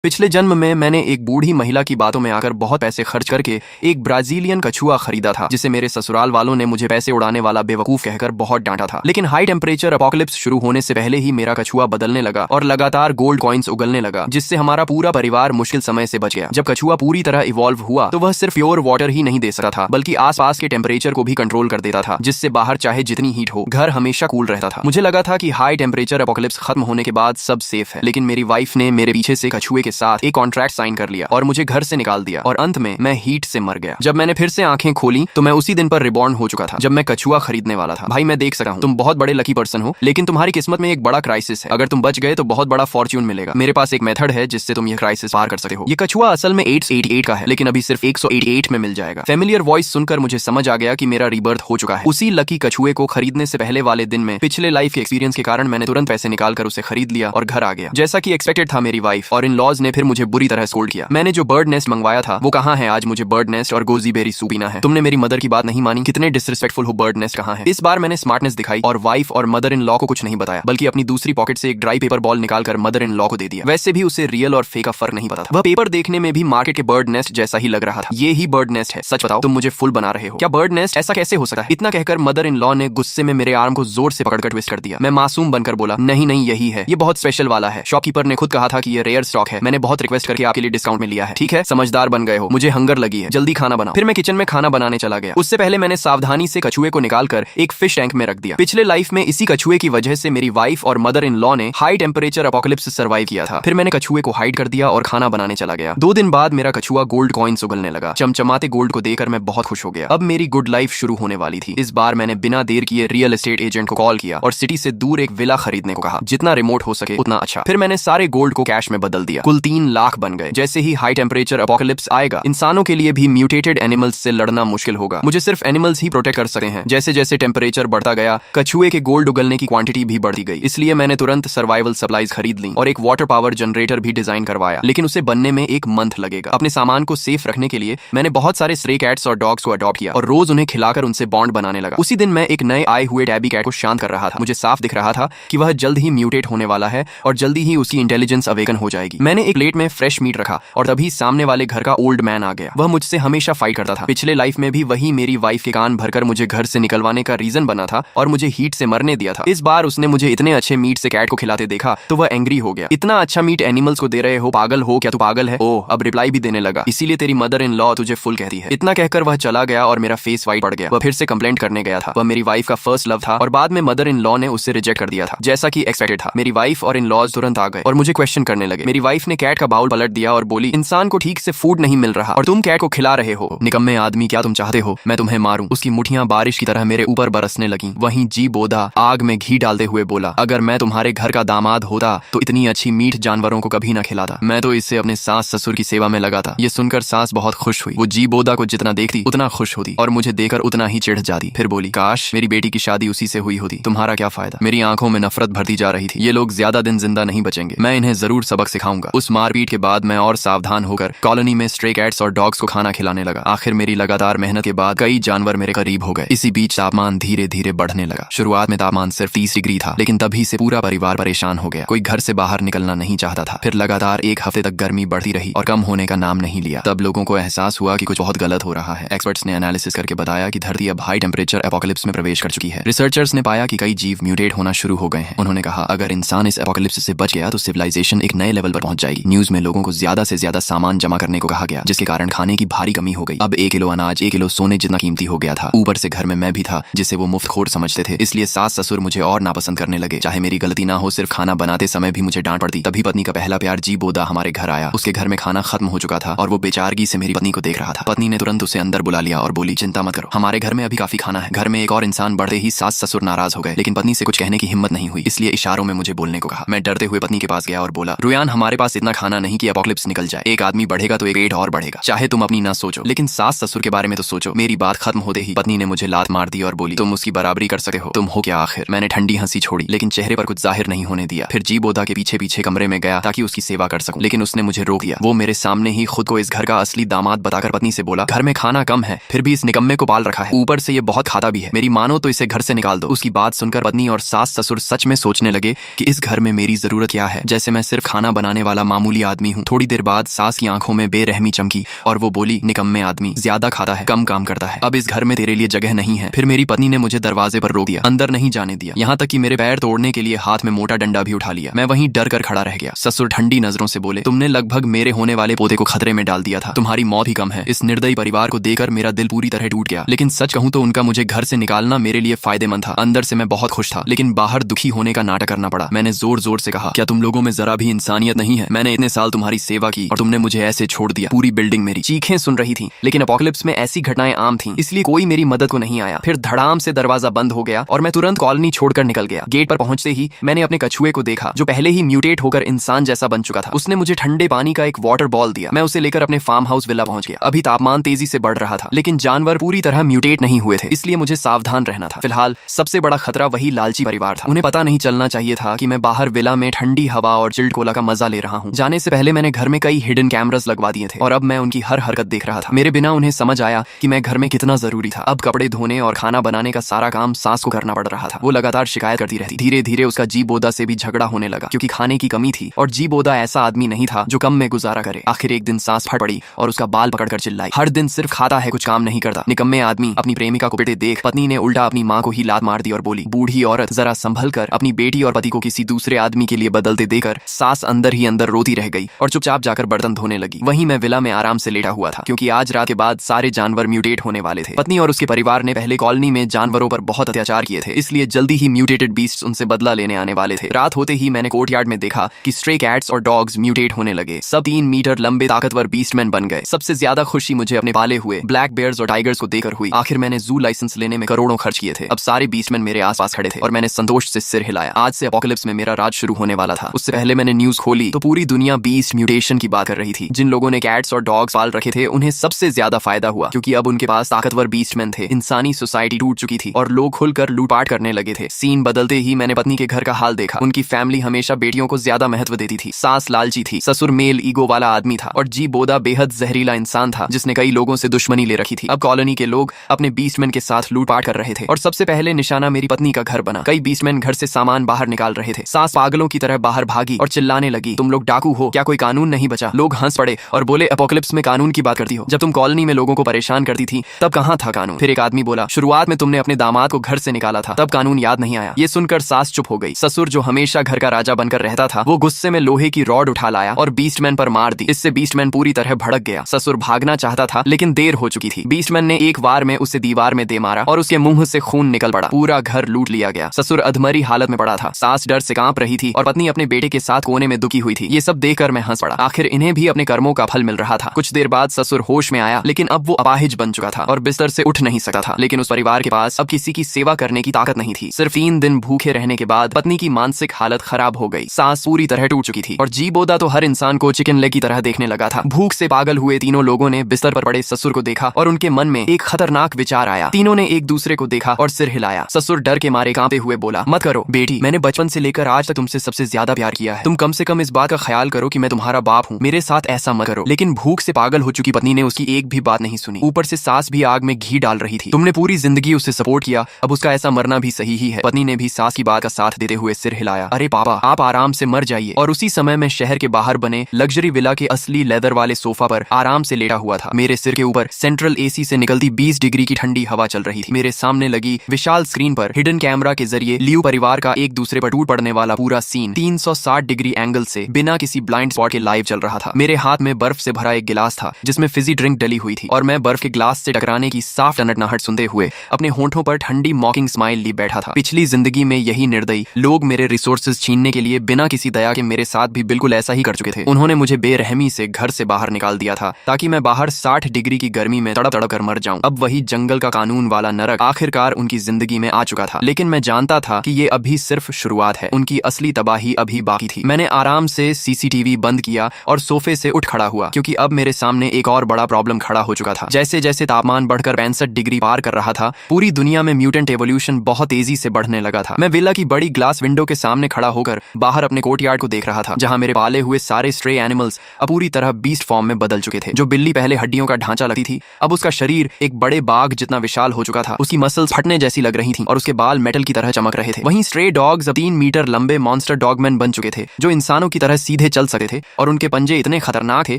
पिछले जन्म में मैंने एक बूढ़ी महिला की बातों में आकर बहुत पैसे खर्च करके एक ब्राजीलियन कछुआ खरीदा था, जिसे मेरे ससुराल वालों ने मुझे पैसे उड़ाने वाला बेवकूफ कहकर बहुत डांटा था। लेकिन हाई टेम्परेचर अपोकलिप्स शुरू होने से पहले ही मेरा कछुआ बदलने लगा और लगातार गोल्ड कॉइन्स उगलने लगा, जिससे हमारा पूरा परिवार मुश्किल समय से बच गया। जब कछुआ पूरी तरह इवॉल्व हुआ तो वह सिर्फ प्योर वाटर ही नहीं दे सकता था, बल्कि आसपास के टेम्परेचर को भी कंट्रोल कर देता था, जिससे बाहर चाहे जितनी हीट हो घर हमेशा कूल रहता था। मुझे लगा था कि हाई टेम्परेचर अपोकलिप्स खत्म होने के बाद सब सेफ है, लेकिन मेरी वाइफ ने मेरे पीछे से कछुए के साथ एक कॉन्ट्रैक्ट साइन कर लिया और मुझे घर से निकाल दिया और अंत में मैं हीट से मर गया। जब मैंने फिर से आंखें खोली तो मैं उसी दिन पर रिबॉर्न हो चुका था जब मैं कछुआ खरीदने वाला था। भाई मैं देख सका हूँ तुम बहुत बड़े लकी पर्सन हो, लेकिन तुम्हारी किस्मत में एक बड़ा क्राइसिस है। अगर तुम बच गए तो बहुत बड़ा फॉर्च्यून मिलेगा। मेरे पास एक मेथड है जिससे तुम ये क्राइसिस पार कर सकते हो। ये कछुआ असल में 888 का है, लेकिन अभी सिर्फ 188 में मिल जाएगा। फेमिलियर वॉइस सुनकर मुझे समझ आ गया कि मेरा रीबर्थ हो चुका है। उसी लकी कछुए को खरीदने से पहले वाले दिन में पिछले लाइफ के एक्सपीरियंस के कारण मैंने तुरंत पैसे निकालकर उसे खरीद लिया और घर आ गया। जैसा कि एक्सपेक्टेड था, मेरी वाइफ और इन लॉज ने फिर मुझे बुरी तरह स्कोल्ड किया। मैंने जो बर्ड नेस्ट मंगवाया था वो कहाँ है? आज मुझे बर्ड नेस्ट और गोजी बेरी सूप पीना है। तुमने मेरी मदर की बात नहीं मानी, कितने डिसरिस्पेक्टफुल हो। बर्ड नेस्ट कहाँ है? इस बार मैंने स्मार्टनेस दिखाई और वाइफ और मदर इन लॉ को कुछ नहीं बताया, बल्कि अपनी दूसरी पॉकेट से एक ड्राई पेपर बॉल निकालकर मदर इन लॉ को दे दिया। वैसे भी उसे रियल और फेक का फर्क नहीं पता था। वह पेपर देखने में भी मार्केट के बर्ड नेस्ट जैसा ही लग रहा था। ये ही बर्ड नेस्ट है? सच बताओ, तुम मुझे फुल बना रहे हो क्या? बर्ड नेस्ट ऐसा कैसे हो सकता है? इतना कहकर मदर इन लॉ ने गुस्से में मेरे आर्म को जोर से पकड़कर ट्विस्ट कर दिया। मैं मासूम बनकर बोला, नहीं नहीं, यही है, ये बहुत स्पेशल वाला है। शॉपकीपर ने खुद कहा था कि ये रेयर स्टॉक है। मैंने बहुत रिक्वेस्ट करके आपके लिए डिस्काउंट में लिया है। ठीक है, समझदार बन गए हो। मुझे हंगर लगी है, जल्दी खाना बनाओ। फिर मैं किचन में खाना बनाने चला गया। उससे पहले मैंने सावधानी से कछुए को निकालकर एक फिश टैंक में रख दिया। पिछले लाइफ में इसी कछुए की वजह से मेरी वाइफ और मदर इन लॉ ने हाई टेम्परेचर अपोकलिप्स सर्वाइव किया था। फिर मैंने कछुए को हाइड कर दिया और खाना बनाने चला गया। 2 दिन बाद मेरा कछुआ गोल्ड कॉइन्स उगलने लगा। चमचमाते गोल्ड को देखकर मैं बहुत खुश हो गया। अब मेरी गुड लाइफ शुरू होने वाली थी। इस बार मैंने बिना देर किए रियल एस्टेट एजेंट को कॉल किया और सिटी से दूर एक विला खरीदने को कहा, जितना रिमोट हो सके उतना अच्छा। फिर मैंने सारे गोल्ड को कैश में बदल दिया। कुल 3 लाख बन गए। जैसे ही हाई टेम्परेचर अपोकलिप्स आएगा, इंसानों के लिए भी म्यूटेटेड एनिमल्स से लड़ना मुश्किल होगा। मुझे सिर्फ एनिमल्स ही प्रोटेक्ट कर सकते हैं। जैसे जैसे टेम्परेचर बढ़ता गया, कछुए के गोल्ड उगलने की क्वांटिटी भी बढ़ती गई। इसलिए मैंने तुरंत सर्वाइवल सप्लाईज खरीद ली और एक वाटर पावर जनरेटर भी डिजाइन करवाया, लेकिन उसे बनने में 1 मंथ लगेगा। अपने सामान को सेफ रखने के लिए मैंने बहुत सारे स्ट्रे कैट्स और डॉग्स को अडॉप्ट किया और रोज उन्हें खिलाकर उनसे बॉन्ड बनाने लगा। उसी दिन मैं एक नए आए हुए टैबी कैट को शांत कर रहा था। मुझे साफ दिख रहा था कि वह जल्द ही म्यूटेट होने वाला है और जल्दी ही उसकी इंटेलिजेंस अवेकन हो जाएगी। मैंने एक प्लेट में फ्रेश मीट रखा और तभी सामने वाले घर का ओल्ड मैन आ गया। वह मुझसे हमेशा फाइट करता था। पिछले लाइफ में भी वही मेरी वाइफ के कान भरकर मुझे घर से निकलवाने का रीजन बना था और मुझे हीट से मरने दिया था। इस बार उसने मुझे इतने अच्छे मीट से कैट को खिलाते देखा तो वह एंग्री हो गया। इतना अच्छा मीट एनिमल्स को दे रहे हो, पागल हो क्या? तू पागल है? ओह, अब रिप्लाई भी देने लगा, इसीलिए तेरी मदर इन लॉ तुझे फुल कहती है। इतना कहकर वह चला गया और मेरा फेस वाइट पड़ गया। वह फिर से कंप्लेंट करने गया था। वह मेरी वाइफ का फर्स्ट लव था और बाद में मदर इन लॉ ने उससे रिजेक्ट कर दिया था, जैसा कि एक्सपेक्टेड था। मेरी वाइफ और इन लॉज तुरंत आ गए और मुझे क्वेश्चन करने लगे। मेरी वाइफ ने कैट का बाउल पलट दिया और बोली, इंसान को ठीक से फूड नहीं मिल रहा और तुम कैट को खिला रहे हो। निकम्मे आदमी, क्या तुम चाहते हो मैं तुम्हें मारूं? उसकी मुठियां बारिश की तरह मेरे ऊपर बरसने लगी। वहीं जी बोधा आग में घी डालते हुए बोला, अगर मैं तुम्हारे घर का दामाद होता तो इतनी अच्छी मीठ जानवरों को कभी ना खिलाता। मैं तो इससे अपने सास ससुर की सेवा में लगाता। ये सुनकर सास बहुत खुश हुई। वो जी बोधा को जितना देखती उतना खुश होती और मुझे देखकर उतना ही चिढ़ जाती। फिर बोली, काश मेरी बेटी की शादी उसी से हुई होती। तुम्हारा क्या फायदा? मेरी आंखों में नफरत भरती जा रही थी। ये लोग ज्यादा दिन जिंदा नहीं बचेंगे। मैं इन्हें जरूर सबक सिखाऊंगा। उस मारपीट के बाद मैं और सावधान होकर कॉलोनी में स्ट्रे कैट्स और डॉग्स को खाना खिलाने लगा। आखिर मेरी लगातार मेहनत के बाद कई जानवर मेरे करीब हो गए। इसी बीच तापमान धीरे धीरे बढ़ने लगा। शुरुआत में तापमान सिर्फ 30 डिग्री था, लेकिन तभी से पूरा परिवार परेशान हो गया। कोई घर से बाहर निकलना नहीं चाहता था। फिर लगातार 1 हफ्ते तक गर्मी बढ़ती रही और कम होने का नाम नहीं लिया। तब लोगों को एहसास हुआ कि कुछ बहुत गलत हो रहा है। एक्सपर्ट्स ने एनालिसिस करके बताया कि धरती अब हाई टेम्परेचर एपोकलिप्स में प्रवेश कर चुकी है। रिसर्चर्स ने पाया कि कई जीव म्यूटेट होना शुरू हो गए हैं। उन्होंने कहा, अगर इंसान इस एपोकलिप्स से बच गया तो सिविलाइजेशन एक नए लेवल पर पहुंच जाएगी। न्यूज में लोगों को ज्यादा से ज्यादा सामान जमा करने को कहा गया, जिसके कारण खाने की भारी कमी हो गई। अब 1 किलो अनाज 1 किलो सोने जितना कीमती हो गया था। ऊपर से घर में मैं भी था, जिसे वो मुफ्तखोर समझते थे। इसलिए सास ससुर मुझे और नापसंद करने लगे। चाहे मेरी गलती ना हो, सिर्फ खाना बनाते समय भी मुझे डांट पड़ती। तभी पत्नी का पहला प्यार जी बोधा हमारे घर आया। उसके घर में खाना खत्म हो चुका था और वो बेचारगी से मेरी पत्नी को देख रहा था। पत्नी ने तुरंत उसे अंदर बुला लिया और बोली, चिंता मत करो, हमारे घर में अभी काफी खाना है। घर में एक और इंसान बढ़ते ही सास ससुर नाराज हो गए, लेकिन पत्नी से कुछ कहने की हिम्मत नहीं हुई, इसलिए इशारों में मुझे बोलने को कहा। मैं डरते हुए पत्नी के पास गया और बोला, रुयान, हमारे पास इतना खाना नहीं कि एपोकलिप्स निकल जाए। एक आदमी बढ़ेगा तो एक पेट और बढ़ेगा। चाहे तुम अपनी ना सोचो, लेकिन सास ससुर के बारे में तो सोचो। मेरी बात खत्म होते ही पत्नी ने मुझे लात मार दी और बोली, तुम उसकी बराबरी कर सकते हो? तुम हो क्या आखिर? मैंने ठंडी हंसी छोड़ी, लेकिन चेहरे पर कुछ जाहिर नहीं होने दिया। फिर जी बोधा के पीछे पीछे कमरे में गया ताकि उसकी सेवा कर सकूं, लेकिन उसने मुझे रोक दिया। वो मेरे सामने ही खुद को इस घर का असली दामाद बताकर पत्नी से बोला, घर में खाना कम है, फिर भी इस निकम्मे को पाल रखा है, ऊपर से ये बहुत खाता भी है। मेरी मानो तो इसे घर से निकाल दो। उसकी बात सुनकर पत्नी और सास ससुर सच में सोचने लगे कि इस घर में मेरी जरूरत क्या है। जैसे मैं सिर्फ खाना बनाने वाला मामूली आदमी हूँ। थोड़ी देर बाद सास की आंखों में बेरहमी चमकी और वो बोली, निकम्मे आदमी, ज्यादा खाता है, कम काम करता है, अब इस घर में तेरे लिए जगह नहीं है। फिर मेरी पत्नी ने मुझे दरवाजे पर रोक दिया, अंदर नहीं जाने दिया, यहाँ तक कि मेरे पैर तोड़ने के लिए हाथ में मोटा डंडा भी उठा लिया। मैं वहीं डर कर खड़ा रह गया। ससुर ठंडी नजरों से बोले, तुमने लगभग मेरे होने वाले पोते को खतरे में डाल दिया था, तुम्हारी मौत ही कम है। इस निर्दयी परिवार को देखकर मेरा दिल पूरी तरह टूट गया। लेकिन सच कहूं तो उनका मुझे घर से निकालना मेरे लिए फायदेमंद था। अंदर से मैं बहुत खुश था, लेकिन बाहर दुखी होने का नाटक करना पड़ा। मैंने जोर जोर से कहा, क्या तुम लोगों में जरा भी इंसानियत नहीं है? मैंने इतने साल तुम्हारी सेवा की और तुमने मुझे ऐसे छोड़ दिया। पूरी बिल्डिंग मेरी चीखें सुन रही थी, लेकिन एपोकलिप्स में ऐसी घटनाएं आम थीं, इसलिए कोई मेरी मदद को नहीं आया। फिर धड़ाम से दरवाजा बंद हो गया और मैं तुरंत कॉलोनी छोड़कर निकल गया। गेट पर पहुंचते ही मैंने अपने कछुए को देखा, जो पहले ही म्यूटेट होकर इंसान जैसा बन चुका था। उसने मुझे ठंडे पानी का एक वाटर बॉल दिया। मैं उसे लेकर अपने फार्म हाउस विला पहुंच गया। अभी तापमान तेजी से बढ़ रहा था, लेकिन जानवर पूरी तरह म्यूटेट नहीं हुए थे, इसलिए मुझे सावधान रहना था। फिलहाल सबसे बड़ा खतरा वही लालची परिवार था। उन्हें पता नहीं चलना चाहिए था कि मैं बाहर विला में ठंडी हवा और चिल्ड कोला का मजा ले रहा हूँ। जाने से पहले मैंने घर में कई हिडन कैमरास लगवा दिए थे और अब मैं उनकी हर हरकत देख रहा था। मेरे बिना उन्हें समझ आया कि मैं घर में कितना जरूरी था। अब कपड़े धोने और खाना बनाने का सारा काम सास को करना पड़ रहा था। वो लगातार शिकायत करती रहती। धीरे धीरे उसका जी बोदा से भी झगड़ा होने लगा, क्योंकि खाने की कमी थी और जी बोदा ऐसा आदमी नहीं था जो कम में गुजारा करे। आखिर एक दिन सास फट पड़ी और उसका बाल पकड़कर चिल्लाई, हर दिन सिर्फ खाता है, कुछ काम नहीं करता। निकम्मे आदमी, अपनी प्रेमिका को पिटे देख पत्नी ने उल्टा अपनी माँ को ही लात मार दी और बोली, बूढ़ी औरत, जरा संभल कर। अपनी बेटी और पति को किसी दूसरे आदमी के लिए बदलते देकर सास अंदर ही अंदर रोती रह गई और चुपचाप जाकर बर्तन धोने लगी। वहीं मैं विला में आराम से लेटा हुआ था, क्योंकि आज रात के बाद सारे जानवर म्यूटेट होने वाले थे। पत्नी और उसके परिवार ने पहले कॉलोनी में जानवरों पर बहुत अत्याचार किए थे, इसलिए जल्दी ही म्यूटेटेड बीस्ट्स उनसे बदला लेने आने वाले थे। रात होते ही मैंने कोर्टयार्ड में देखा कि स्ट्रे कैट्स और डॉग्स म्यूटेट होने लगे। सब 3 मीटर लंबे ताकतवर बीस्टमैन बन गए। सबसे ज्यादा खुशी मुझे अपने पाले हुए ब्लैक बेयर्स और टाइगर्स को देखकर हुई। आखिर मैंने जू लाइसेंस लेने में करोड़ों खर्च किए थे। अब सारे बीस्टमैन मेरे आसपास खड़े थे और मैंने संतोष से सिर हिलाया। आज से एपोकलिप्स में मेरा राज शुरू होने वाला था। उससे पहले मैंने न्यूज खोली तो पूरी दुनिया बीस्ट म्यूटेशन की बात कर रही थी। जिन लोगों ने कैट्स और डॉग्स पाल रखे थे उन्हें सबसे ज्यादा फायदा हुआ, क्योंकि अब उनके पास ताकतवर बीस्टमैन थे। इंसानी सोसाइटी टूट चुकी थी और लोग खुलकर लूटपाट करने लगे थे। सीन बदलते ही मैंने पत्नी के घर का हाल देखा। उनकी फैमिली हमेशा बेटियों को ज्यादा महत्व देती थी। सास लालची थी, ससुर मेल ईगो वाला आदमी था और जी बोदा बेहद जहरीला इंसान था, जिसने कई लोगों से दुश्मनी ले रखी थी। अब कॉलोनी के लोग अपने बीस्टमैन के साथ लूटपाट कर रहे थे और सबसे पहले निशाना मेरी पत्नी का घर बना। कई बीस्टमैन घर से सामान बाहर निकाल रहे थे। सास पागलों की तरह बाहर भागी और चिल्लाने लगी, तुम लोग डाकू हो क्या? कोई कानून नहीं बचा। लोग हंस पड़े और बोले, एपोकलिप्स में कानून की बात करती हो? जब तुम कॉलोनी में लोगों को परेशान करती थी तब कहाँ था कानून? फिर एक आदमी बोला, शुरुआत में तुमने अपने दामाद को घर से निकाला था, तब कानून याद नहीं आया। ये सुनकर सास चुप हो गई। ससुर जो हमेशा घर का राजा बनकर रहता था, वो गुस्से में लोहे की रॉड उठा लाया और बीस्टमैन पर मार दी। इससे बीस्टमैन पूरी तरह भड़क गया। ससुर भागना चाहता था, लेकिन देर हो चुकी थी। बीस्टमैन ने एक वार में उसे दीवार में दे मारा और उसके मुंह से खून निकल पड़ा। पूरा घर लूट लिया गया। ससुर अधमरी हालत में पड़ा था। सास डर से कांप रही थी और पत्नी अपने बेटे के साथ कोने में दुखी हुई थी। ये सब देखकर मैं हंस पड़ा। आखिर इन्हें भी अपने कर्मों का फल मिल रहा था। कुछ देर बाद ससुर होश में आया, लेकिन अब वो अपाहिज बन चुका था और बिस्तर से उठ नहीं सकता था। लेकिन उस परिवार के पास अब किसी की सेवा करने की ताकत नहीं थी। सिर्फ 3 दिन भूखे रहने के बाद पत्नी की मानसिक हालत खराब हो गई। सास पूरी तरह टूट चुकी थी और जी बोदा तो हर इंसान को चिकन लेग की तरह देखने लगा था। भूख से पागल हुए तीनों लोगों ने बिस्तर पर पड़े ससुर को देखा और उनके मन में एक खतरनाक विचार आया। तीनों ने एक दूसरे को देखा और सिर हिलाया। ससुर डर के मारे कांपते हुए बोला, मत करो बेटी, मैंने बचपन से लेकर आज तक तुमसे सबसे ज्यादा प्यार किया है। तुम कम से कम इस बात का ख्याल करो कि मैं तुम्हारा बाप हूँ। मेरे साथ ऐसा मत करो। लेकिन भूख से पागल हो चुकी पत्नी ने उसकी एक भी बात नहीं सुनी। ऊपर से सास भी आग में घी डाल रही थी। तुमने पूरी जिंदगी उसे सपोर्ट किया, अब उसका ऐसा मरना भी सही ही है। पत्नी ने भी सास की बात का साथ देते हुए सिर हिलाया। अरे पापा, आप आराम से मर जाइए। और उसी समय मैं शहर के बाहर बने लग्जरी विला के असली लेदर वाले सोफा पर आराम से लेटा हुआ था। मेरे सिर के ऊपर सेंट्रल एसी से निकलती 20 डिग्री की ठंडी हवा चल रही थी। मेरे सामने लगी विशाल स्क्रीन पर हिडन कैमरा के जरिए लियू परिवार का एक दूसरे पर टूट पड़ने वाला पूरा सीन 360 डिग्री एंगल से बिना किसी ब्लाइंड स्पॉट के लाइव चल रहा था। मेरे हाथ में बर्फ से भरा एक गिलास था जिसमें फिजी ड्रिंक डली हुई थी और मैं बर्फ के ग्लास से टकराने की साफ टनटनाहट सुनते हुए अपने होंठों पर ठंडी मॉकिंग स्माइल ली बैठा था। पिछली जिंदगी में यही निर्दयी लोग मेरे रिसोर्सेज छीनने के लिए बिना किसी दया के मेरे साथ भी बिल्कुल ऐसा ही कर चुके थे। उन्होंने मुझे बेरहमी से घर से बाहर निकाल दिया था ताकि मैं बाहर 60 डिग्री की गर्मी में तड़प तड़प कर मर जाऊं। अब वही जंगल का कानून वाला नरक आखिरकार उनकी जिंदगी में आ चुका था। लेकिन मैं जानता था कि ये अभी सिर्फ शुरुआत है। उनकी असली तबाही अभी बाकी थी। मैंने आराम से सीसीटीवी बंद किया और सोफे से उठ खड़ा हुआ, क्योंकि अब मेरे सामने एक और बड़ा प्रॉब्लम खड़ा हो चुका था। जैसे जैसे तापमान बढ़कर 65 डिग्री पार कर रहा था, पूरी दुनिया में म्यूटेंट एवोल्यूशन बहुत तेजी से बढ़ने लगा था। मैं विला की बड़ी ग्लास विंडो के सामने खड़ा होकर बाहर अपने कोर्टयार्ड को देख रहा था, जहां मेरे पाले हुए सारे स्ट्रे एनिमल्स अब पूरी तरह बीस्ट फॉर्म में बदल चुके थे। जो बिल्ली पहले हड्डियों का ढांचा लगती थी, अब उसका शरीर एक बड़े बाघ जितना विशाल हो चुका था। उसकी मसल्स फटने जैसी लग रही थी और उसके बाल मेटल की तरह चमक रहे थे। वहीं स्ट्रे डॉग्स अब 3 मीटर लंबे मॉन्स्टर डॉगमैन बन चुके थे, जो इंसानों की तरह सीधे सीधे चल सकते थे और उनके पंजे इतने खतरनाक थे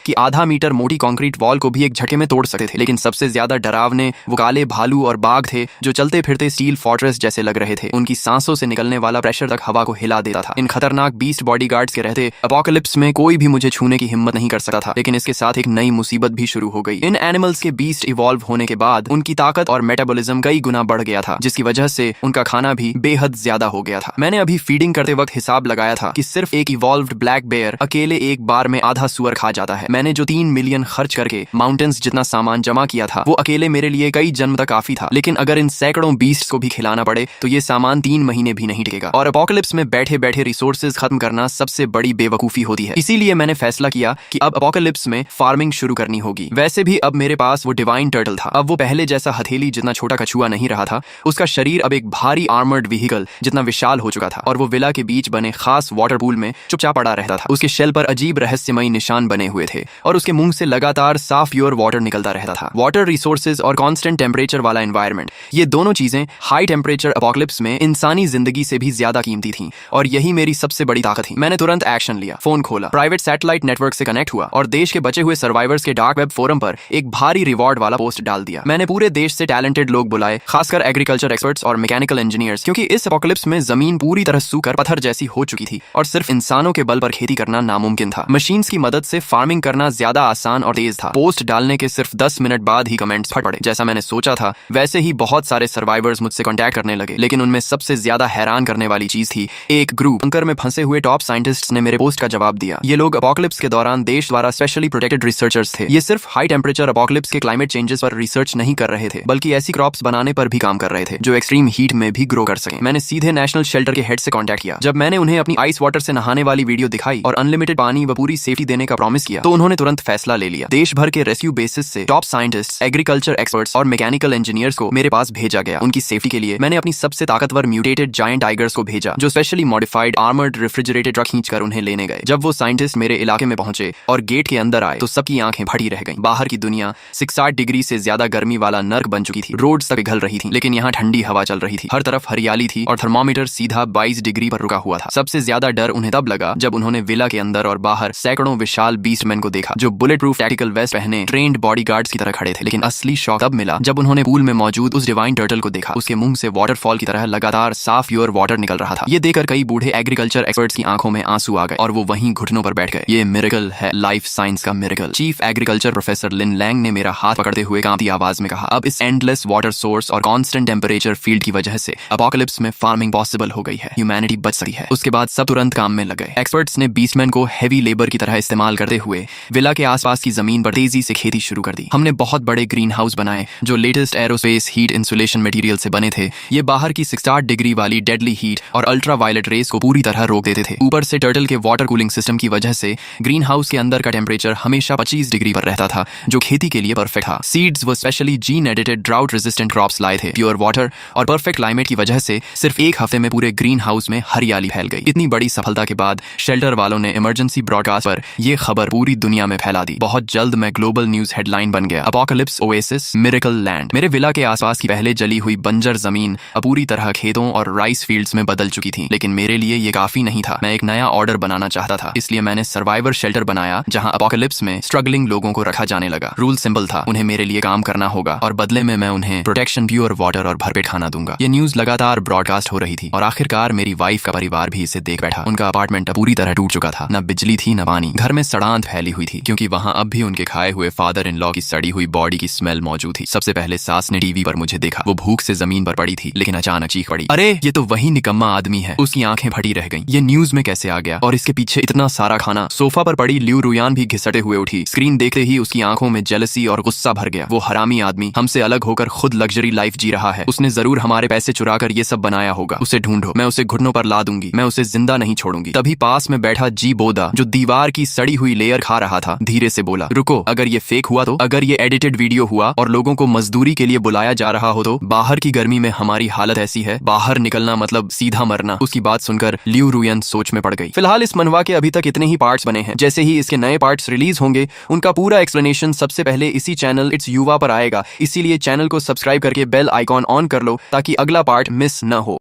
कि आधा मीटर मोटी कंक्रीट वॉल को भी एक झटके में तोड़ सकते थे। लेकिन सबसे ज्यादा डरावने वो काले भालू और बाघ थे जो चलते फिरते स्टील फोर्ट्रेस जैसे लग रहे थे। उनकी सांसों से निकलने वाला प्रेशर तक हवा को हिला देता था। इन खतरनाक बीस्ट बॉडीगार्ड्स के रहते एपोकलिप्स में कोई भी मुझे छूने की हिम्मत नहीं कर सकता था। लेकिन इसके साथ एक नई मुसीबत भी शुरू हो गई। इन एनिमल्स के बीस्ट इवॉल्व होने के बाद उनकी ताकत और मेटाबॉलिज्म कई गुना बढ़ गया था, जिसकी वजह से उनका खाना भी बेहद ज्यादा हो गया था। मैंने अभी फीडिंग करते वक्त हिसाब लगाया था कि सिर्फ एक इवॉल्व्ड ब्लैक बेयर अकेले एक बार में आधा सुअर खा जाता है। मैंने जो 3 मिलियन खर्च करके माउंटेन्स जितना सामान जमा किया था वो अकेले मेरे लिए कई जन्म तक काफी था। लेकिन अगर इन सैकड़ों बीस्ट्स को भी खिलाना पड़े तो ये सामान 3 महीने भी नहीं टिकेगा। और एपोकलिप्स में बैठे बैठे रिसोर्सेज खत्म करना सबसे बड़ी बेवकूफी होती है। इसीलिए मैंने फैसला किया कि अब एपोकलिप्स में फार्मिंग शुरू करनी होगी। वैसे भी अब मेरे पास वो डिवाइन टर्टल था। अब वो पहले जैसा हथेली जितना छोटा कछुआ नहीं रहा था। उसका शरीर अब एक भारी आर्मर्ड व्हीकल जितना विशाल हो चुका था और वो विला के बीच बने खास वाटर पूल में चुपचाप पड़ा रहता था। उसके शेल पर अजीब रहस्यमयी निशान बने हुए थे और उसके मुंह से लगातार साफ प्योर वाटर निकलता रहता था। वाटर रिसोर्सेज और कांस्टेंट टेम्परेचर वाला एनवायरनमेंट, ये दोनों चीजें हाई टेम्परेचर एपोकलिप्स में इंसानी जिंदगी से भी ज्यादा कीमती थी और यही मेरी सबसे बड़ी ताकत थी। मैंने तुरंत एक्शन लिया, फोन खोला, प्राइवेट सैटेलाइट नेटवर्क से कनेक्ट हुआ और देश के बचे हुए सर्वाइवर्स के डार्क वेब फोरम पर एक भारी रिवॉर्ड वाला पोस्ट डाल दिया। मैंने पूरे देश से टैलेंटेड लोग बुलाए, खासकर एग्रीकल्चर एक्सपर्ट्स और मैकेनिकल इंजीनियर्स, क्योंकि इस एपोकलिप्स में जमीन पूरी तरह सूखकर पत्थर जैसी हो चुकी थी और सिर्फ इंसानों के बल पर खेती करना नामुमकिन था। मशीन्स की मदद से फार्मिंग करना ज्यादा आसान और तेज था। पोस्ट डालने के सिर्फ 10 मिनट बाद ही कमेंट्स फट पड़े। जैसा मैंने सोचा था वैसे ही बहुत सारे सर्वाइवर्स मुझसे कॉन्टैक्ट करने लगे। लेकिन उनमें सबसे ज्यादा हैरान करने वाली चीज थी, एक ग्रुप बंकर में फंसे हुए टॉप साइंटिस्ट्स ने मेरे पोस्ट का जवाब दिया। ये लोग एपोकलिप्स के दौरान देश द्वारा स्पेशली प्रोटेक्टेड रिसर्चर्स थे। ये सिर्फ हाई टेम्परेचर एपोकलिप्स के क्लाइमेट चेंजेस पर रिसर्च नहीं कर रहे थे, बल्कि ऐसी क्रॉप्स बनाने पर भी काम कर रहे थे जो एक्सट्रीम हीट में भी ग्रो कर सके। मैंने सीधे नेशनल शेल्टर के हेड से कॉन्टैक्ट किया। जब मैंने उन्हें अपनी आइस वाटर से नहाने वाली वीडियो दिखाई और अनलिमिटेड पानी व पूरी सेफ्टी देने का प्रॉमिस किया तो उन्होंने तुरंत फैसला ले लिया। देश भर के रेस्क्यू बेसिस से टॉप साइंटिस्ट, एग्रीकल्चर एक्सपर्ट्स और मैकेनिकल इंजीनियर्स को मेरे पास भेजा गया। उनकी सेफ्टी के लिए मैंने अपनी सबसे ताकतवर म्यूटेटेड जायंट टाइगर्स को भेजा जो specially modified armoured refrigerated truck खींचकर उन्हें लेने गए। जब वो साइंटिस्ट मेरे इलाके में पहुंचे और गेट के अंदर आए तो सबकी आंखें फटी रह गईं। बाहर की दुनिया 60 डिग्री से ज्यादा गर्मी वाला नर्क बन चुकी थी। रोड्स तक पिघल रही थी, लेकिन यहाँ ठंडी हवा चल रही थी। हर तरफ हरियाली थी और थर्मोमीटर सीधा 22 डिग्री पर रुका हुआ था। सबसे ज्यादा डर उन्हें तब लगा जब उन्होंने विला के अंदर और बाहर सैकड़ों विशाल बीस्टमैन को देखा जो बुलेट प्रूफ टैक्टिकल वेस्ट पहने ट्रेन्ड बॉडीगार्ड्स की तरह खड़े थे। लेकिन असली शॉक तब मिला जब उन्होंने पूल में मौजूद उस डिवाइन टर्टल को देखा। उसके मुंह से वाटरफॉल की तरह लगातार साफ प्योर वाटर निकल रहा था। ये देखकर कई बूढ़े एग्रीकल्चर एक्सपर्ट्स की आंखों में आंसू आ गए और वो वहीं घुटनों पर बैठ गए। ये मिरेकल है, लाइफ साइंस का मिरेकल। चीफ एग्रीकल्चर प्रोफेसर लिन लैंग ने मेरा हाथ पकड़ते हुए कांपती आवाज में कहा, अब इस एंडलेस वाटर सोर्स और कांस्टेंट टेम्परेचर फील्ड की वजह से एपोकलिप्स में फार्मिंग पॉसिबल हो गई है। ह्यूमैनिटी बच सकती है। उसके बाद सब तुरंत काम में लग गए। एक्सपर्ट्स ने बीस्टमैन को हेवी लेबर की तरह इस्तेमाल करते हुए विला के आसपास की जमीन पर तेजी से खेती शुरू कर दी। हमने बहुत बड़े ग्रीन हाउस बनाए जो latest aerospace heat insulation material से बने थे। ये बाहर की 60 डिग्री वाली डेडली हीट और अल्ट्रा वायलेट रेस को पूरी तरह रोक देते थे। ऊपर से टर्टल के वाटर कूलिंग सिस्टम की वजह से ग्रीन हाउस के अंदर का टेम्परेचर हमेशा 25 डिग्री पर रहता था जो खेती के लिए परफेक्ट था। सीड्स व specially gene edited drought resistant crops लाए थे। प्योर वाटर और परफेक्ट क्लाइमेट की वजह से सिर्फ एक हफ्ते में पूरे ग्रीन हाउस में हरियाली फैल गई। इतनी बड़ी सफलता के बाद शेल्टर वालों ने इमरजेंसी ब्रॉडकास्ट पर यह खबर पूरी दुनिया में फैला दी। बहुत जल्द मैं ग्लोबल न्यूज हेडलाइन बन गया। Apocalypse oasis miracle land. मेरे विला के आसपास की पहले जली हुई बंजर जमीन अब पूरी तरह खेतों और राइस फील्ड्स में बदल चुकी थी। लेकिन मेरे लिए ये काफी नहीं था। मैं एक नया ऑर्डर बनाना चाहता था, इसलिए मैंने सर्वाइवर शेल्टर बनाया जहां एपोकलिप्स में स्ट्रगलिंग लोगों को रखा जाने लगा। रूल सिंपल था, उन्हें मेरे लिए काम करना होगा और बदले में मैं उन्हें प्रोटेक्शन, प्योर वाटर और भरपेट खाना दूंगा। ये न्यूज लगातार ब्रॉडकास्ट हो रही थी और आखिरकार मेरी वाइफ का परिवार भी इसे देख बैठा। उनका अपार्टमेंट पूरी तरह टूट चुका था। न बिजली थी न पानी। घर में सड़ांत फैली हुई थी क्योंकि वहां अब भी उनके खाए हुए फादर इन लॉ की सड़ी हुई बॉडी की स्मेल मौजूद थी। सबसे पहले सास ने टीवी पर मुझे देखा। वो भूख से जमीन पर पड़ी थी लेकिन अचानक चीख पड़ी, अरे ये तो वही निकम्मा आदमी है। उसकी आंखें फटी रह गईं। ये न्यूज में कैसे आ गया और इसके पीछे इतना सारा खाना। सोफा पर पड़ी ल्यू रुयान भी घिसटे हुए उठी। स्क्रीन देखते ही उसकी आंखों में जेलसी और गुस्सा भर गया। वो हरामी आदमी हमसे अलग होकर खुद लग्जरी लाइफ जी रहा है। उसने जरूर हमारे पैसे चुरा कर ये सब बनाया होगा। उसे ढूंढो, मैं उसे घुटनों पर ला दूंगी। मैं उसे जिंदा नहीं छोड़ूंगी। तभी पास में बैठा जी बोदा जो दीवार की सड़ी हुई लेयर खा रहा था धीरे से बोला, रुको, अगर ये फेक हुआ तो, अगर ये एडिटेड वीडियो हुआ और लोगों को मजदूरी के लिए बुलाया जा रहा हो तो बाहर की गर्मी में हमारी हालत ऐसी है, बाहर निकलना मतलब सीधा मरना। उसकी बात सुनकर ल्यू रुयन सोच में पड़ गई। फिलहाल इस मनवा के अभी तक इतने ही पार्ट्स बने हैं। जैसे ही इसके नए पार्ट्स रिलीज होंगे उनका पूरा एक्सप्लेनेशन सबसे पहले इसी चैनल इट्स युवा पर आएगा। इसीलिए चैनल को सब्सक्राइब करके बेल आइकॉन ऑन कर लो ताकि अगला पार्ट मिस न हो।